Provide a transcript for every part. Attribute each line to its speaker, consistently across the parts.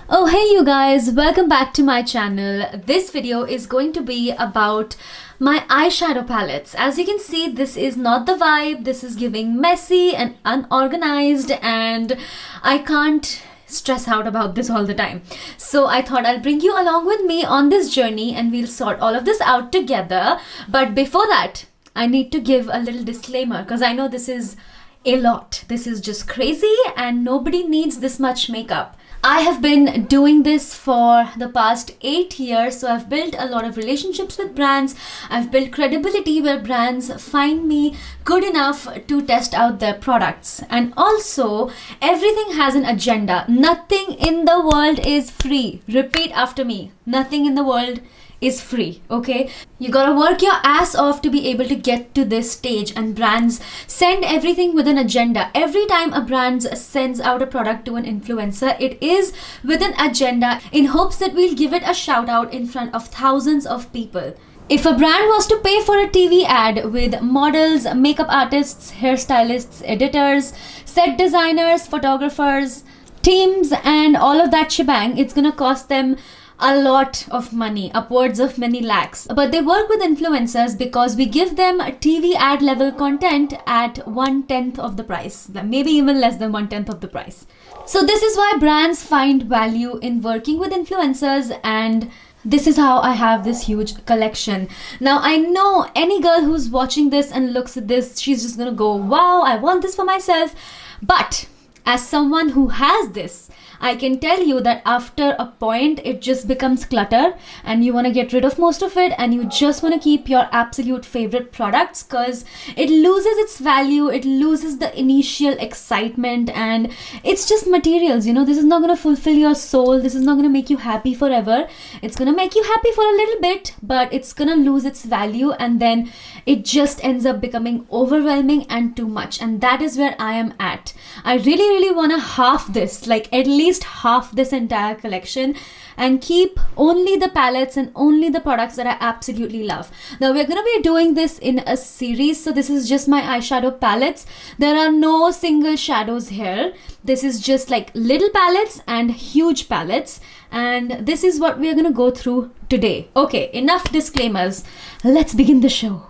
Speaker 1: Oh hey you guys, welcome back to my channel. This video is going to be about my eyeshadow palettes. As you can see, this is not the vibe. This is giving messy and unorganized, and I can't stress out about this all the time. So I thought I'll bring you along with me on this journey and we'll sort all of this out together. But before that, I need to give a little disclaimer because I know this is a lot. This is just crazy and nobody needs this much makeup. I have been doing this for the past 8 years, so I've built a lot of relationships with brands. I've built credibility where brands find me good enough to test out their products. And also, everything has an agenda. Nothing in the world is free. Repeat after me. Nothing in the world is free, okay? You gotta work your ass off to be able to get to this stage, and brands send everything with an agenda. Every time a brand sends out a product to an influencer, it is with an agenda in hopes that we'll give it a shout out in front of thousands of people. If a brand was to pay for a TV ad with models, makeup artists, hairstylists, editors, set designers, photographers, teams, and all of that shebang, it's gonna cost them a lot of money, upwards of many lakhs. But they work with influencers because we give them TV ad level content at 1/10 of the price, maybe even less than 1/10 of the price. So this is why brands find value in working with influencers, and this is how I have this huge collection. Now I know any girl who's watching this and looks at this, she's just gonna go, wow, I want this for myself. But as someone who has this, I can tell you that after a point, it just becomes clutter and you want to get rid of most of it, and you just want to keep your absolute favorite products because it loses its value, it loses the initial excitement, and it's just materials, you know. This is not going to fulfill your soul. This is not going to make you happy forever. It's going to make you happy for a little bit, but it's going to lose its value, and then it just ends up becoming overwhelming and too much. And that is where I am at. I really want to half this, like at least half this entire collection, and keep only the palettes and only the products that I absolutely love. Now we're going to be doing this in a series, so this is just my eyeshadow palettes. There are no single shadows here. This is just like little palettes and huge palettes, and this is what we're going to go through today. Okay, enough disclaimers. Let's begin the show.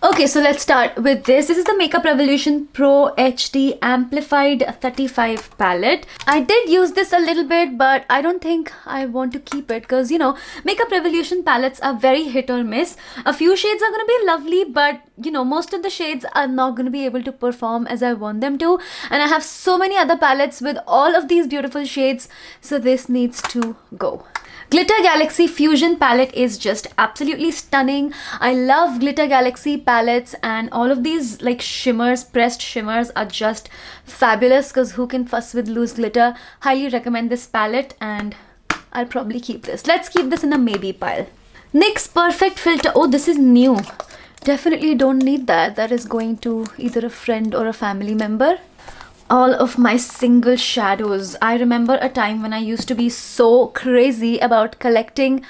Speaker 1: Okay, so let's start with this. This is the Makeup Revolution Pro HD Amplified 35 palette. I did use this a little bit, but I don't think I want to keep it because, you know, Makeup Revolution palettes are very hit or miss. A few shades are going to be lovely, but, you know, most of the shades are not going to be able to perform as I want them to. And I have so many other palettes with all of these beautiful shades, so this needs to go. Glitter Galaxy Fusion palette is just absolutely stunning. I love Glitter Galaxy palettes, and all of these like shimmers, pressed shimmers are just fabulous because who can fuss with loose glitter? Highly recommend this palette, and I'll probably keep this. Let's keep this in a maybe pile. NYX Perfect Filter. Oh, this is new. Definitely don't need that. That is going to either a friend or a family member. All of my single shadows. I remember a time when I used to be so crazy about collecting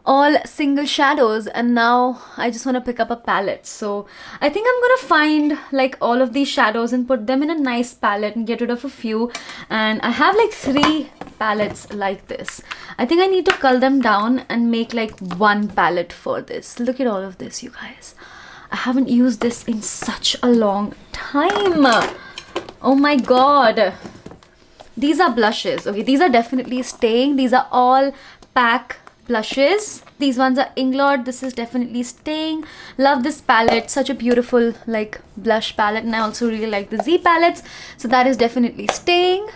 Speaker 1: all single shadows, and now I just want to pick up a palette. So I think I'm gonna find like all of these shadows and put them in a nice palette and get rid of a few. And I have like 3 palettes like this. I think I need to cull them down and make like one palette for this. Look at all of this, you guys. I haven't used this in such a long time. Oh my god. These are blushes. Okay, these are definitely staying. These are all PAC blushes. These ones are Inglot. This is definitely staying. Love this palette. Such a beautiful like blush palette. And I also really like the Z palettes. So that is definitely staying.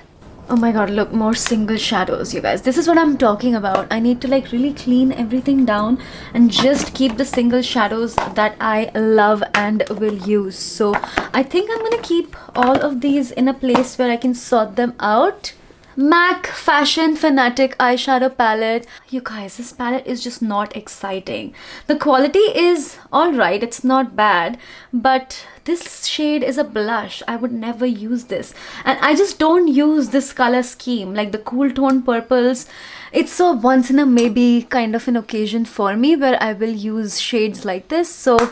Speaker 1: Oh my god, look, more single shadows, you guys. This is what I'm talking about. I need to like really clean everything down and just keep the single shadows that I love and will use. So I think I'm gonna keep all of these in a place where I can sort them out. MAC Fashion Fanatic eyeshadow palette. You guys, this palette is just not exciting. The quality is alright, it's not bad, but this shade is a blush. I would never use this, and I just don't use this color scheme, like the cool tone purples. It's a once in a maybe kind of an occasion for me where I will use shades like this, so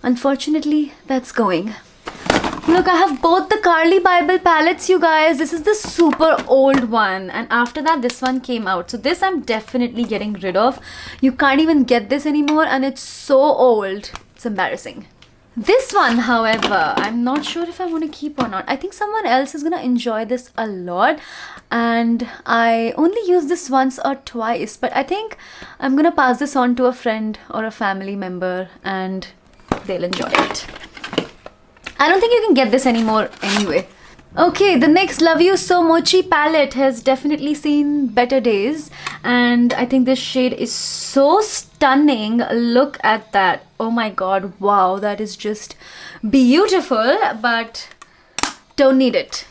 Speaker 1: unfortunately that's going. Look, I have both the Carly Bible palettes, you guys. This is the super old one. And after that, this one came out. So this I'm definitely getting rid of. You can't even get this anymore. And it's so old. It's embarrassing. This one, however, I'm not sure if I want to keep or not. I think someone else is going to enjoy this a lot. And I only use this once or twice. But I think I'm going to pass this on to a friend or a family member. And they'll enjoy it. I don't think you can get this anymore anyway. Okay, the next Love You So Mochi palette has definitely seen better days. And I think this shade is so stunning. Look at that. Oh my god, wow, that is just beautiful. But don't need it.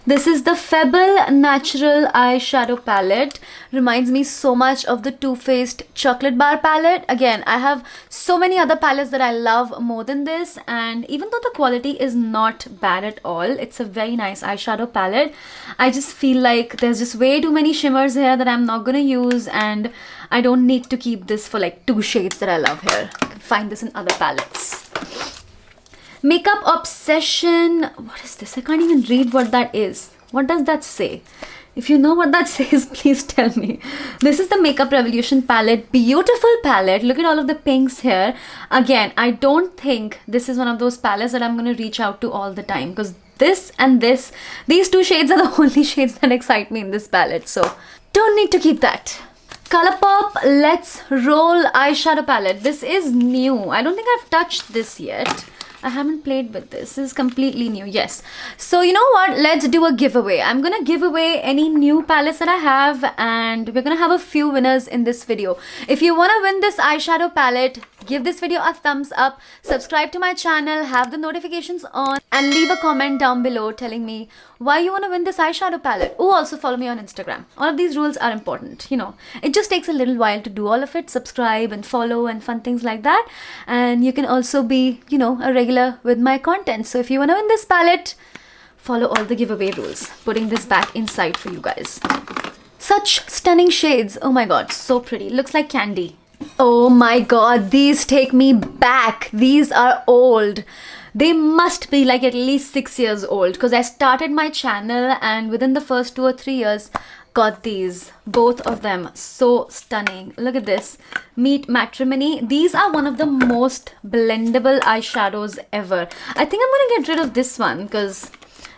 Speaker 1: This is the Febble Natural Eyeshadow Palette. Reminds me so much of the Too Faced Chocolate Bar palette. Again, I have so many other palettes that I love more than this. And even though the quality is not bad at all, it's a very nice eyeshadow palette. I just feel like there's just way too many shimmers here that I'm not going to use. And I don't need to keep this for like 2 shades that I love here. You can find this in other palettes. Makeup Obsession. What is this? I can't even read what that is. What does that say? If you know what that says, please tell me. This is the Makeup Revolution palette. Beautiful palette. Look at all of the pinks here. Again, I don't think this is one of those palettes that I'm going to reach out to all the time. Because this and this, these 2 shades are the only shades that excite me in this palette. So, don't need to keep that. ColourPop Let's Roll Eyeshadow Palette. This is new. I don't think I've touched this yet. I haven't played with this. This is completely new. Yes. So you know what? Let's do a giveaway. I'm going to give away any new palettes that I have. And we're going to have a few winners in this video. If you want to win this eyeshadow palette, give this video a thumbs up. Subscribe to my channel. Have the notifications on. And leave a comment down below telling me why you want to win this eyeshadow palette. Oh, also follow me on Instagram. All of these rules are important. You know, it just takes a little while to do all of it. Subscribe and follow and fun things like that. And you can also be, you know, a regular with my content. So if you want to win this palette, follow all the giveaway rules. Putting this back inside for you guys. Such stunning shades. Oh my god, so pretty. Looks like candy. Oh my god, these take me back. These are old. They must be like at least 6 years old because I started my channel and within the first 2 or 3 years got these, both of them. So stunning. Look at this. Meet Matrimony. These are one of the most blendable eyeshadows ever. I think I'm gonna get rid of this one because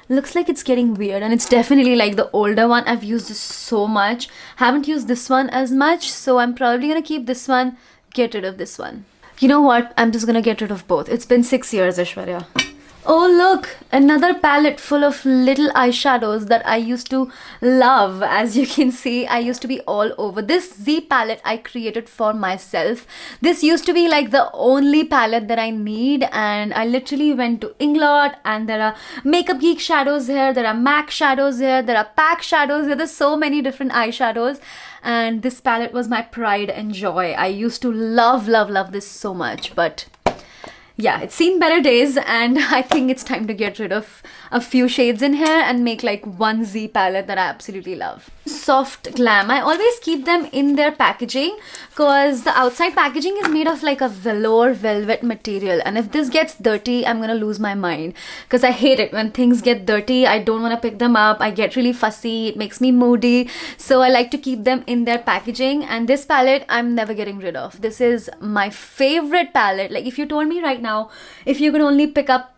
Speaker 1: looks like it's getting weird and it's definitely like the older one. I've used this so much. Haven't used this one as much, so I'm probably gonna keep this one, get rid of this one. You know what? I'm just gonna get rid of both. It's been 6 years, Aishwarya. Oh look, another palette full of little eyeshadows that I used to love. As you can see, I used to be all over. This Z palette I created for myself. This used to be like the only palette that I need, and I literally went to Inglot and there are Makeup Geek shadows here, there are MAC shadows here, there are PAC shadows here. There's so many different eyeshadows. And this palette was my pride and joy. I used to love this so much, but yeah, it's seen better days and I think it's time to get rid of a few shades in here and make like one Z palette that I absolutely love. Soft Glam. I always keep them in their packaging because the outside packaging is made of like a velour velvet material, and if this gets dirty, I'm gonna lose my mind because I hate it when things get dirty. I don't want to pick them up. I get really fussy. It makes me moody. So I like to keep them in their packaging, and this palette I'm never getting rid of. This is my favorite palette. Like if you told me right now, if you could only pick up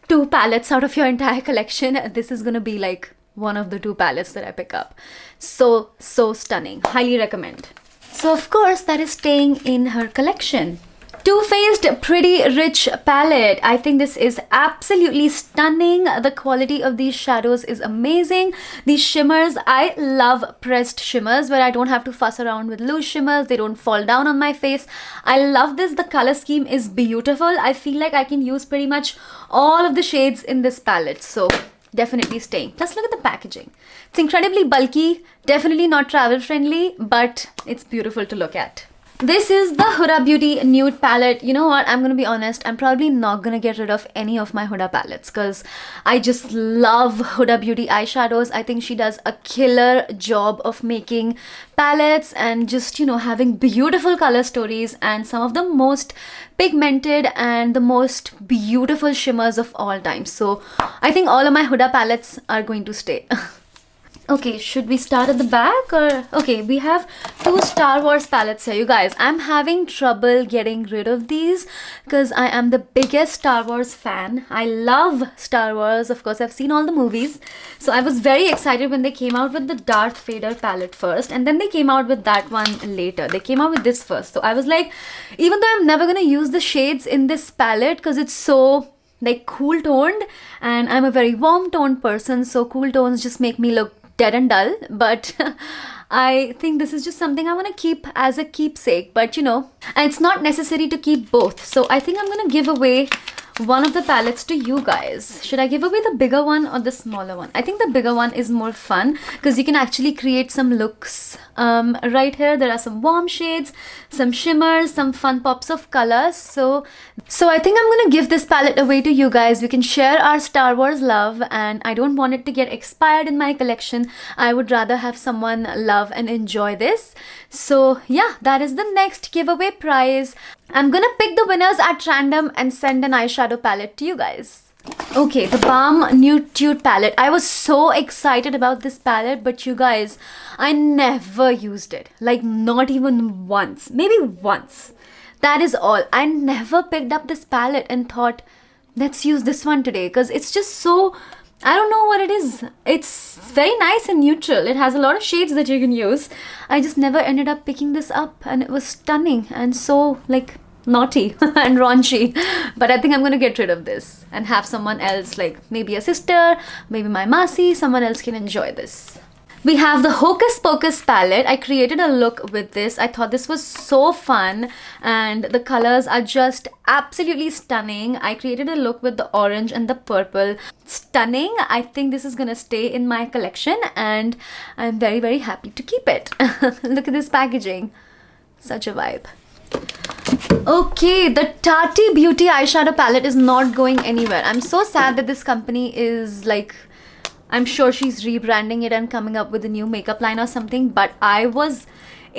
Speaker 1: 2 palettes out of your entire collection, this is gonna be like one of the 2 palettes that I pick up. So stunning. Highly recommend. So of course that is staying in her collection. Too Faced Pretty Rich palette. I think this is absolutely stunning. The quality of these shadows is amazing. These shimmers, I love pressed shimmers where I don't have to fuss around with loose shimmers. They don't fall down on my face. I love this. The color scheme is beautiful. I feel like I can use pretty much all of the shades in this palette. So definitely staying. Plus look at the packaging. It's incredibly bulky. Definitely not travel friendly, but it's beautiful to look at. This is the Huda Beauty Nude Palette. You know what? I'm gonna be honest. I'm probably not gonna get rid of any of my Huda palettes because I just love Huda Beauty eyeshadows. I think she does a killer job of making palettes and just, you know, having beautiful color stories and some of the most pigmented and the most beautiful shimmers of all time. So I think all of my Huda palettes are going to stay. Okay, should we start at the back or... Okay, we have 2 Star Wars palettes here. You guys, I'm having trouble getting rid of these because I am the biggest Star Wars fan. I love Star Wars. Of course, I've seen all the movies. So I was very excited when they came out with the Darth Vader palette first. And then they came out with that one later. They came out with this first. So I was like, even though I'm never going to use the shades in this palette because it's so... like cool toned and I'm a very warm toned person, so cool tones just make me look dead and dull, but I think this is just something I want to keep as a keepsake, but you know, and it's not necessary to keep both. So I think I'm going to give away one of the palettes to you guys. Should I give away the bigger one or the smaller one? I think the bigger one is more fun because you can actually create some looks. Right here there are some warm shades, some shimmers, some fun pops of colors. So I think I'm gonna give this palette away to you guys. We can share our Star Wars love, and I don't want it to get expired in my collection. I would rather have someone love and enjoy this. So yeah, that is the next giveaway prize. I'm gonna pick the winners at random and send an eyeshadow palette to you guys. Okay, the Balm Nude Tude palette. I was so excited about this palette, but you guys, I never used it. Like, not even once. Maybe once. That is all. I never picked up this palette and thought, let's use this one today. Because it's just so... I don't know what it is. It's very nice and neutral. It has a lot of shades that you can use. I just never ended up picking this up, and it was stunning and so, like... naughty and raunchy, but I think I'm gonna get rid of this and have someone else, like maybe a sister, maybe my Masi, someone else can enjoy this. We have the Hocus Pocus palette. I created a look with this. I thought this was so fun and the colors are just absolutely stunning. I created a look with the orange and the purple. Stunning. I think this is gonna stay in my collection and I'm very, very happy to keep it. Look at this packaging. Such a vibe. Okay, the Tati Beauty eyeshadow palette is not going anywhere. I'm so sad that this company is like, I'm sure she's rebranding it and coming up with a new makeup line or something, but I was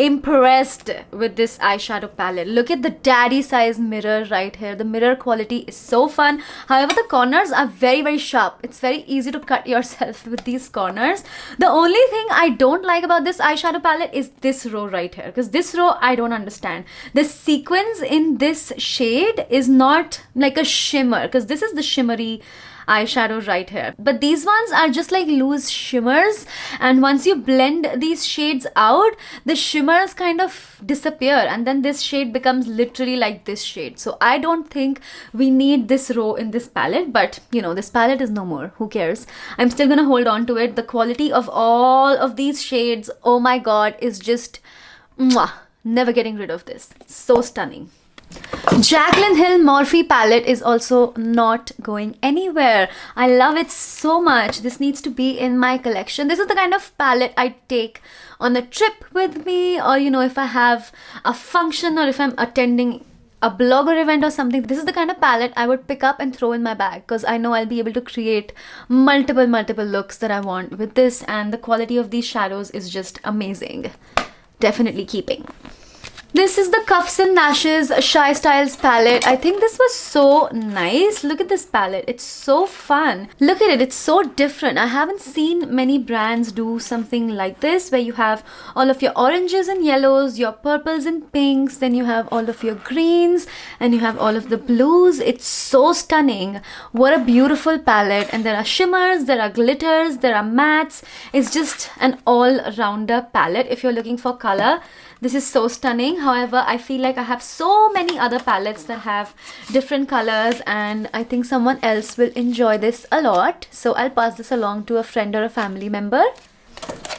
Speaker 1: impressed with this eyeshadow palette. Look at the daddy size mirror right here. The mirror quality is so fun. However, the corners are very, very sharp. It's very easy to cut yourself with these corners. The only thing I don't like about this eyeshadow palette is this row right here, because this row I don't understand. The sequins in this shade is not like a shimmer, because this is the shimmery eyeshadow right here, but these ones are just like loose shimmers, and once you blend these shades out, the shimmers kind of disappear and then this shade becomes literally like this shade. So I don't think we need this row in this palette, but you know, this palette is no more. Who cares? I'm still gonna hold on to it. The quality of all of these shades, oh my god, is just mwah. Never getting rid of this. So stunning. Jaclyn Hill Morphe palette is also not going anywhere. I love it so much. This needs to be in my collection. This is the kind of palette I take on a trip with me, or you know, if I have a function or if I'm attending a blogger event or something. This is the kind of palette I would pick up and throw in my bag because I know I'll be able to create multiple looks that I want with this, and the quality of these shadows is just amazing. Definitely keeping. This is the Cuffs and Lashes Shy Styles palette. I think this was so nice. Look at this palette. It's so fun. Look at it. It's so different. I haven't seen many brands do something like this, where you have all of your oranges and yellows, your purples and pinks, then you have all of your greens, and you have all of the blues. It's so stunning. What a beautiful palette. And there are shimmers, there are glitters, there are mattes. It's just an all-rounder palette if you're looking for color. This is so stunning. However, I feel like I have so many other palettes that have different colors, and I think someone else will enjoy this a lot. So I'll pass this along to a friend or a family member.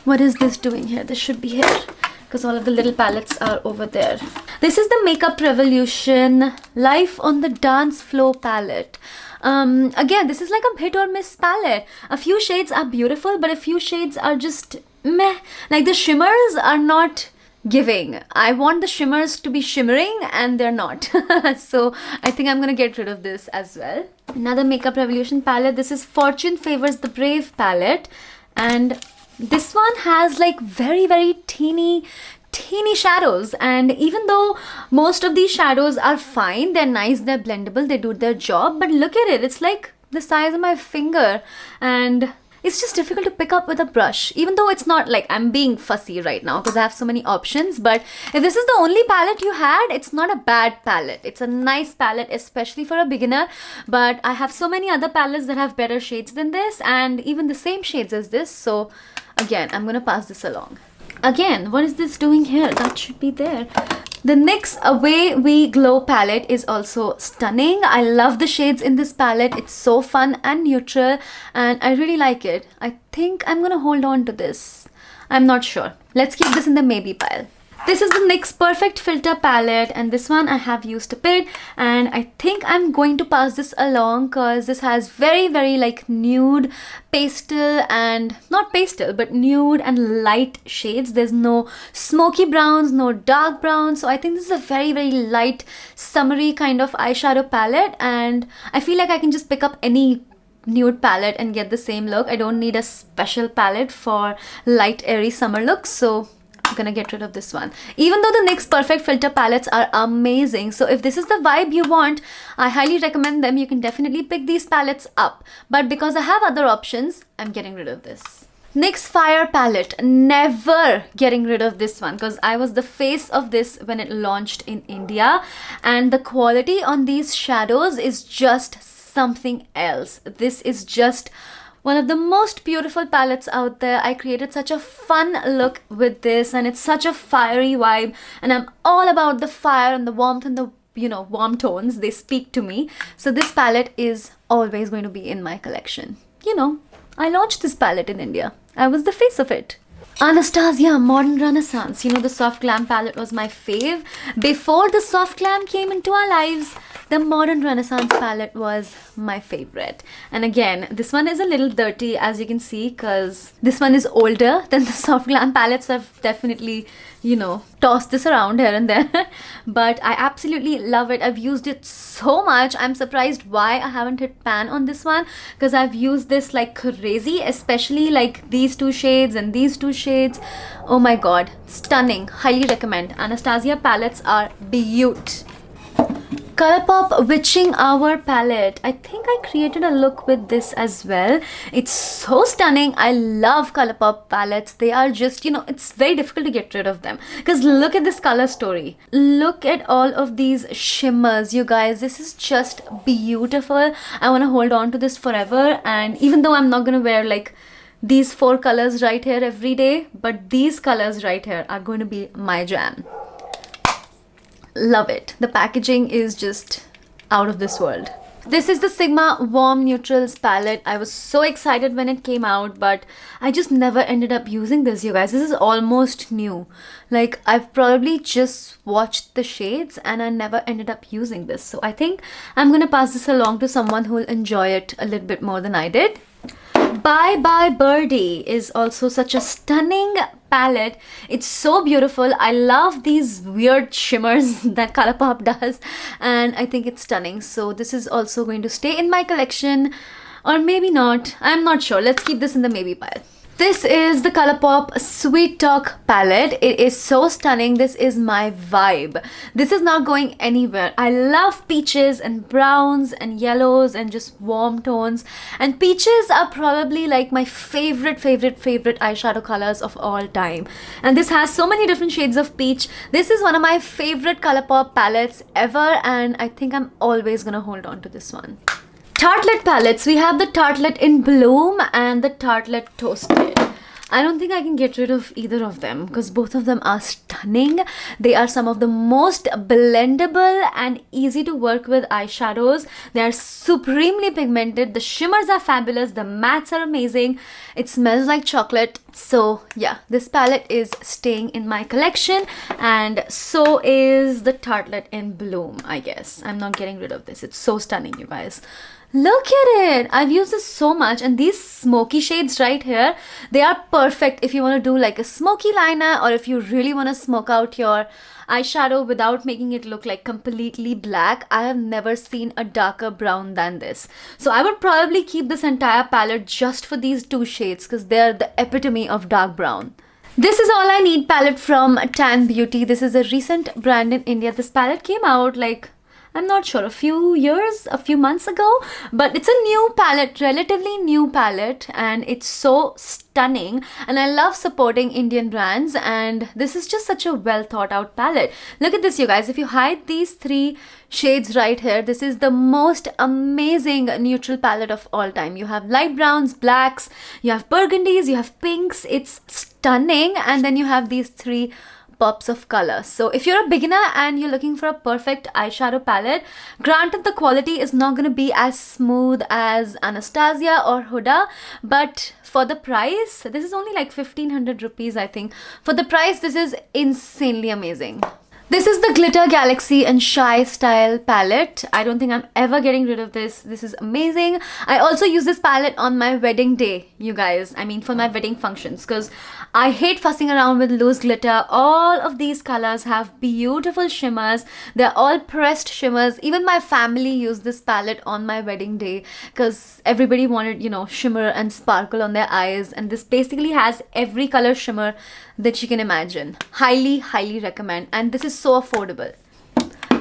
Speaker 1: What is this doing here? This should be here because all of the little palettes are over there. This is the Makeup Revolution Life on the Dance Floor palette. Again, this is like a hit or miss palette. A few shades are beautiful, but a few shades are just meh. Like the shimmers are not giving. I want the shimmers to be shimmering and they're not. So I think I'm gonna get rid of this as well. Another Makeup Revolution palette. This is Fortune Favors the Brave palette, and this one has like very teeny shadows, and even though most of these shadows are fine, they're nice, they're blendable, they do their job, but look at it, it's like the size of my finger, and it's just difficult to pick up with a brush, even though it's not like I'm being fussy right now because I have so many options. But if this is the only palette you had, it's not a bad palette. It's a nice palette, especially for a beginner. But I have so many other palettes that have better shades than this, and even the same shades as this. So again, I'm gonna pass this along. Again, what is this doing here? That should be there. The NYX Away We Glow palette is also stunning. I love the shades in this palette. It's so fun and neutral, and I really like it. I think I'm gonna hold on to this. I'm not sure. Let's keep this in the maybe pile. This is the NYX Perfect Filter palette, and this one I have used a bit, and I think I'm going to pass this along because this has very like nude, pastel, and not pastel but nude and light shades. There's no smoky browns, no dark browns, so I think this is a very light, summery kind of eyeshadow palette, and I feel like I can just pick up any nude palette and get the same look. I don't need a special palette for light, airy summer looks, so I'm gonna get rid of this one. Even though the NYX Perfect Filter palettes are amazing, so if this is the vibe you want, I highly recommend them. You can definitely pick these palettes up, but because I have other options, I'm getting rid of this. NYX Fire palette, never getting rid of this one because I was the face of this when it launched in India, and the quality on these shadows is just something else. This is just one of the most beautiful palettes out there. I created such a fun look with this, and it's such a fiery vibe, and I'm all about the fire and the warmth and the, you know, warm tones. They speak to me. So this palette is always going to be in my collection. You know, I launched this palette in India. I was the face of it. Anastasia Modern Renaissance. You know, the Soft Glam palette was my fave. Before the Soft Glam came into our lives, the Modern Renaissance palette was my favorite. And again, this one is a little dirty, as you can see, because this one is older than the Soft Glam palettes. So I've definitely, you know, tossed this around here and there. But I absolutely love it. I've used it so much. I'm surprised why I haven't hit pan on this one, because I've used this like crazy, especially like these two shades and these two shades. Oh my god, stunning. Highly recommend. Anastasia palettes are beaut. ColourPop Witching Hour palette. I think I created a look with this as well. It's so stunning. I love ColourPop palettes. They are just, you know, it's very difficult to get rid of them because look at this color story. Look at all of these shimmers, you guys. This is just beautiful. I want to hold on to this forever, and even though I'm not going to wear like these 4 colors right here every day, but these colors right here are going to be my jam. Love it. The packaging is just out of this world. This is the Sigma Warm Neutrals palette. I was so excited when it came out, but I just never ended up using this, you guys. This is almost new. Like, I've probably just watched the shades and I never ended up using this. So I think I'm gonna pass this along to someone who will enjoy it a little bit more than I did. Bye Bye Birdie is also such a stunning palette. It's so beautiful. I love these weird shimmers that ColourPop does, and I think it's stunning. So this is also going to stay in my collection, or maybe not. I'm not sure. Let's keep this in the maybe pile. This is the ColourPop Sweet Talk palette. It is so stunning. This is my vibe. This is not going anywhere. I love peaches and browns and yellows and just warm tones. And peaches are probably like my favorite eyeshadow colors of all time. And this has so many different shades of peach. This is one of my favorite ColourPop palettes ever, and I think I'm always gonna hold on to this one. Tartlet palettes. We have the Tartlet in Bloom and the Tartlet Toasted. I don't think I can get rid of either of them because both of them are stunning. They are some of the most blendable and easy to work with eyeshadows. They are supremely pigmented. The shimmers are fabulous. The mattes are amazing. It smells like chocolate. So yeah, this palette is staying in my collection, and so is the Tartlet in Bloom, I guess. I'm not getting rid of this. It's so stunning, you guys. Look at it! I've used this so much, and these smoky shades right here, they are perfect if you want to do like a smoky liner, or if you really want to smoke out your eyeshadow without making it look like completely black. I have never seen a darker brown than this. So I would probably keep this entire palette just for these two shades because they're the epitome of dark brown. This is All I Need palette from Tan Beauty. This is a recent brand in India. This palette came out like, I'm not sure, a few months ago, but it's a new palette, relatively new palette, and it's so stunning, and I love supporting Indian brands, and this is just such a well thought out palette. Look at this, you guys. If you hide these three shades right here, this is the most amazing neutral palette of all time. You have light browns, blacks, you have burgundies, you have pinks. It's stunning, and then you have these three pops of color. So if you're a beginner and you're looking for a perfect eyeshadow palette, granted the quality is not going to be as smooth as Anastasia or Huda, but for the price, this is only like 1500 rupees, I think. For the price, this is insanely amazing. This is the Glitter Galaxy and Shy Style palette. I don't think I'm ever getting rid of this. This is amazing. I also use this palette on my wedding day, you guys. I mean, for my wedding functions, because I hate fussing around with loose glitter. All of these colors have beautiful shimmers. They're all pressed shimmers. Even my family used this palette on my wedding day because everybody wanted, you know, shimmer and sparkle on their eyes. And this basically has every color shimmer that you can imagine. Highly, highly recommend. And this is so affordable.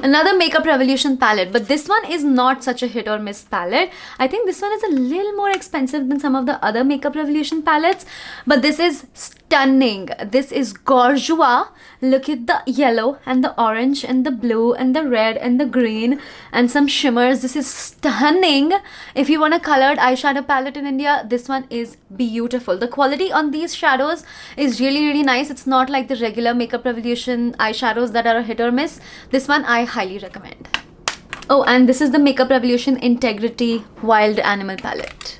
Speaker 1: Another Makeup Revolution palette, but this one is not such a hit or miss palette. I think this one is a little more expensive than some of the other Makeup Revolution palettes, but this is stunning. This is gorgeous. Look at the yellow and the orange and the blue and the red and the green and some shimmers. This is stunning. If you want a colored eyeshadow palette in India, this one is beautiful. The quality on these shadows is really, really nice. It's not like the regular Makeup Revolution eyeshadows that are a hit or miss. This one I highly recommend. Oh, and this is the Makeup Revolution Integrity Wild Animal palette.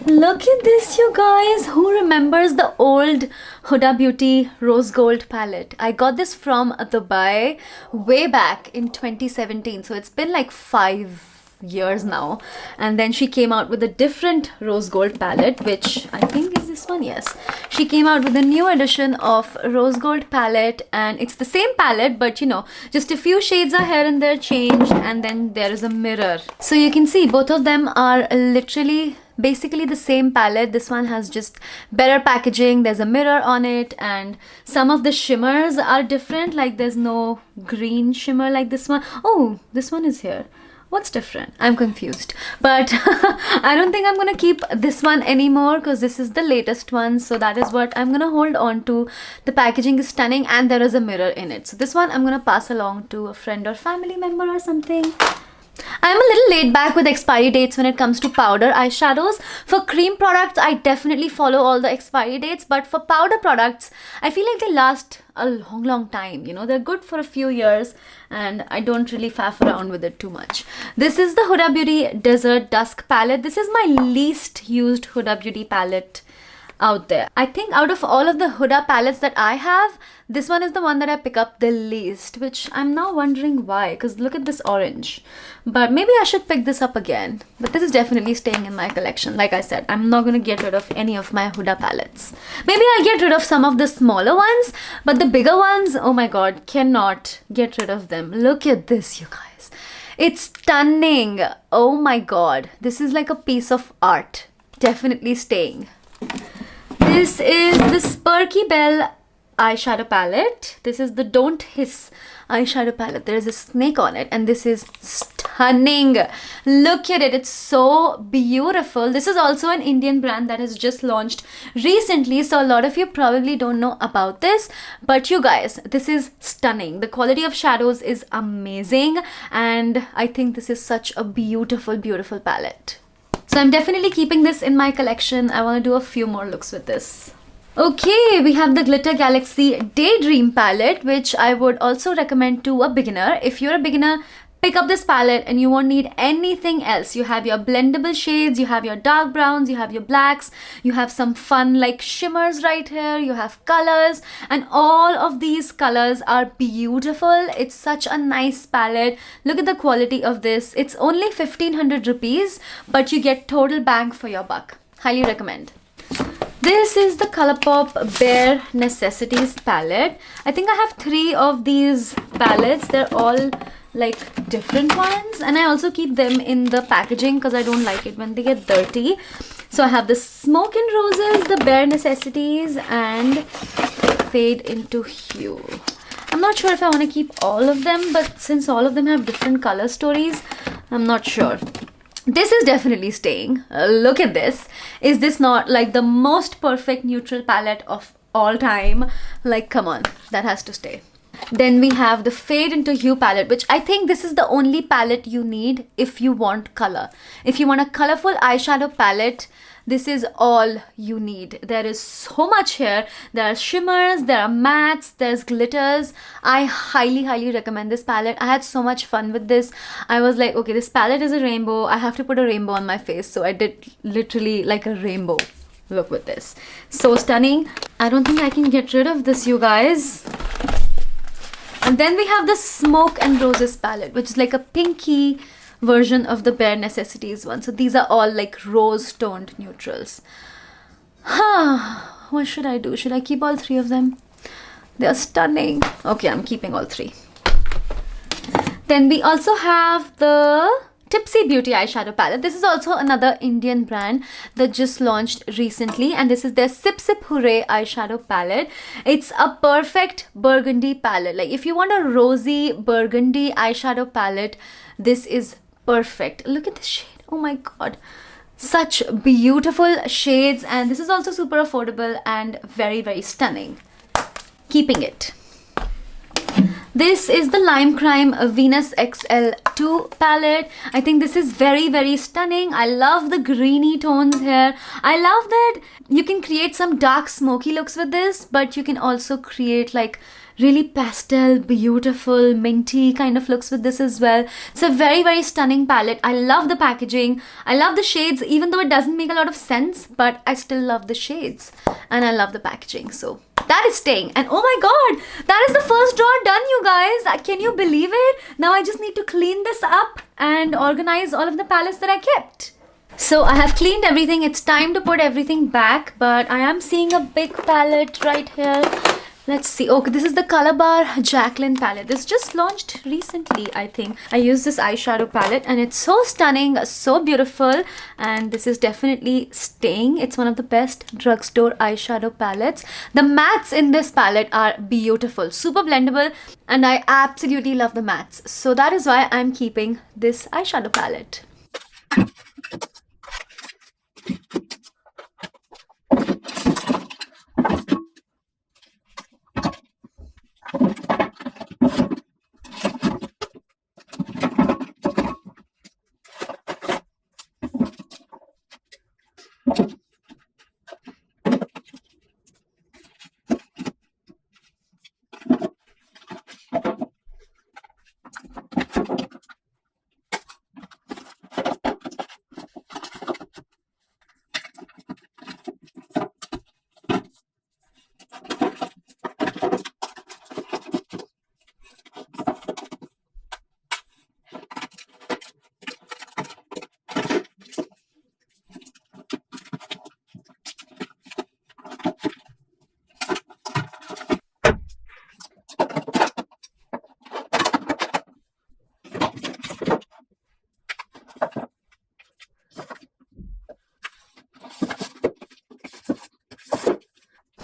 Speaker 1: Look at this, you guys. Who remembers the old Huda Beauty Rose Gold palette? I got this from Dubai way back in 2017. So it's been like 5 years now, and then she came out with a different rose gold palette, which I think is this one. Yes, she came out with a new edition of rose gold palette, and it's the same palette, but you know, just a few shades are here and there changed, and then there is a mirror, so you can see both of them are literally basically the same palette. This one has just better packaging, there's a mirror on it, and some of the shimmers are different, like there's no green shimmer like this one. Oh, this one is here. What's different? I'm confused, but I don't think I'm gonna keep this one anymore because this is the latest one, so that is what I'm gonna hold on to. The packaging is stunning and there is a mirror in it, so this one I'm gonna pass along to a friend or family member or something. I'm a little laid back with expiry dates when it comes to powder eyeshadows. For cream products, I definitely follow all the expiry dates, but for powder products, I feel like they last a long time. You know, they're good for a few years, and I don't really faff around with it too much. This is the Huda Beauty Desert Dusk palette. This is my least used Huda Beauty palette out there. I think out of all of the Huda palettes that I have, this one is the one that I pick up the least, which I'm now wondering why, because look at this orange. But maybe I should pick this up again. But this is definitely staying in my collection. Like I said, I'm not going to get rid of any of my Huda palettes. Maybe I'll get rid of some of the smaller ones, but the bigger ones, oh my god, cannot get rid of them. Look at this, you guys. It's stunning. Oh my god. This is like a piece of art. Definitely staying. This is the SPERKYBELLE eyeshadow palette. This is the Don't Hiss eyeshadow palette. There is a snake on it, and this is stunning. Look at it. It's so beautiful. This is also an Indian brand that has just launched recently, so a lot of you probably don't know about this, but you guys, this is stunning. The quality of shadows is amazing, and I think this is such a beautiful palette. So I'm definitely keeping this in my collection. I want to do a few more looks with this. Okay, we have the Glitter Galaxy Daydream palette, which I would also recommend to a beginner. If you're a beginner, pick up this palette and you won't need anything else. You have your blendable shades, you have your dark browns, you have your blacks, you have some fun like shimmers right here, you have colors, and all of these colors are beautiful. It's such a nice palette. Look at the quality of this. It's only 1500 rupees, but you get total bang for your buck. Highly recommend. This is the ColourPop Bare Necessities palette. I think I have 3 of these palettes. They're all like different ones, and I also keep them in the packaging because I don't like it when they get dirty. So I have the Smoke and Roses, the Bare Necessities, and Fade into Hue. I'm not sure if I want to keep all of them, but since all of them have different color stories, I'm not sure. This is definitely staying. Look at this. Is this not like the most perfect neutral palette of all time? Like, come on, that has to stay. Then we have the Fade into Hue palette, which I think this is the only palette you need if you want color. If you want a colorful eyeshadow palette, this is all you need. There is so much here. There are shimmers, there are mattes, there's glitters. I highly recommend this palette. I had so much fun with this. I was like, okay, this palette is a rainbow. I have to put a rainbow on my face. So I did literally like a rainbow look with this. So stunning. I don't think I can get rid of this, you guys. And then we have the Smoke and Roses palette, which is like a pinky version of the Bare Necessities one. So these are all like rose toned neutrals. What should I do? Should I keep all 3 of them? They are stunning. Okay, I'm keeping all 3. Then we also have the Tipsy Beauty eyeshadow palette. This is also another Indian brand that just launched recently, and this is their Sip Sip Hooray eyeshadow palette. It's a perfect burgundy palette. Like if you want a rosy burgundy eyeshadow palette, this is perfect. Look at this shade. Oh my god, such beautiful shades, and this is also super affordable and very stunning. Keeping it. This is the Lime Crime Venus XL2 palette. I think this is very stunning. I love the greeny tones here. I love that you can create some dark smoky looks with this, but you can also create like really pastel, beautiful, minty kind of looks with this as well. It's a very stunning palette. I love the packaging. I love the shades, even though it doesn't make a lot of sense, but I still love the shades and I love the packaging. So that is staying. And oh my god, that is the first drawer done, you guys. Can you believe it? Now I just need to clean this up and organize all of the palettes that I kept. So I have cleaned everything. It's time to put everything back, but I am seeing a big palette right here. Let's see. Okay, this is the Color Bar Jacqueline palette. This just launched recently, I think. I used this eyeshadow palette and it's so stunning, so beautiful, and this is definitely staying. It's one of the best drugstore eyeshadow palettes. The mattes in this palette are beautiful, super blendable, and I absolutely love the mattes. So that is why I'm keeping this eyeshadow palette.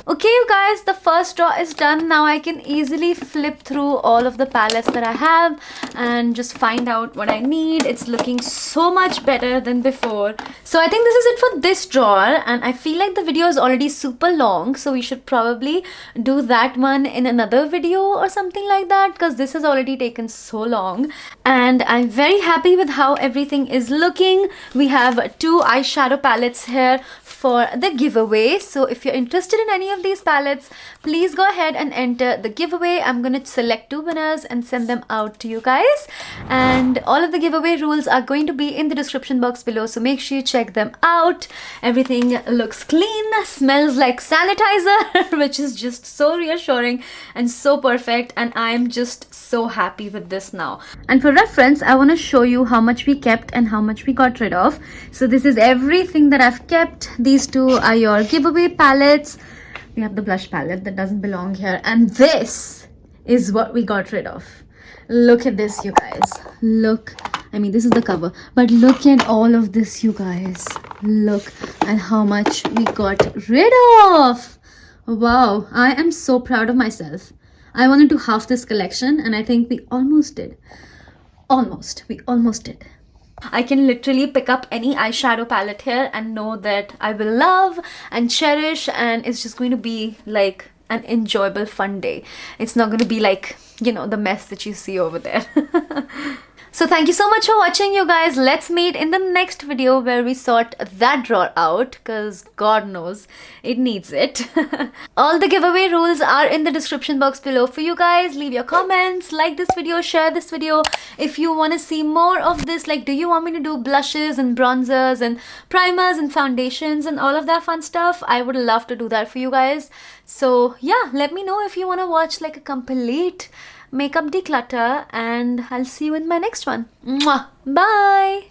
Speaker 1: Okay, you guys, the first drawer is done. Now I can easily flip through all of the palettes that I have and just find out what I need. It's looking so much better than before. So I think this is it for this drawer, and I feel like the video is already super long, so we should probably do that one in another video or something like that, because this has already taken so long. And I'm very happy with how everything is looking. We have 2 eyeshadow palettes here for the giveaway. So if you're interested in any of these palettes, please go ahead and enter the giveaway. I'm going to select 2 winners and send them out to you guys, and all of the giveaway rules are going to be in the description box below, so make sure you check them out. Everything looks clean, smells like sanitizer which is just so reassuring and so perfect, and I am just so happy with this now. And for reference, I want to show you how much we kept and how much we got rid of. So this is everything that I've kept. These 2 are your giveaway palettes. We have the blush palette that doesn't belong here, and this is what we got rid of. Look at this, you guys. Look, I mean, this is the cover, but look at all of this, you guys. Look at how much we got rid of. Wow, I am so proud of myself. I wanted to half this collection, and I think we almost did. We almost did. I can literally pick up any eyeshadow palette here and know that I will love and cherish, and it's just going to be like an enjoyable fun day. It's not going to be like, you know, the mess that you see over there. So thank you so much for watching, you guys. Let's meet in the next video where we sort that drawer out, because God knows it needs it. All the giveaway rules are in the description box below for you guys. Leave your comments, like this video, share this video. If you want to see more of this, like, do you want me to do blushes and bronzers and primers and foundations and all of that fun stuff? I would love to do that for you guys. So yeah, let me know if you want to watch like a complete makeup declutter, and I'll see you in my next one. Mwah! Bye!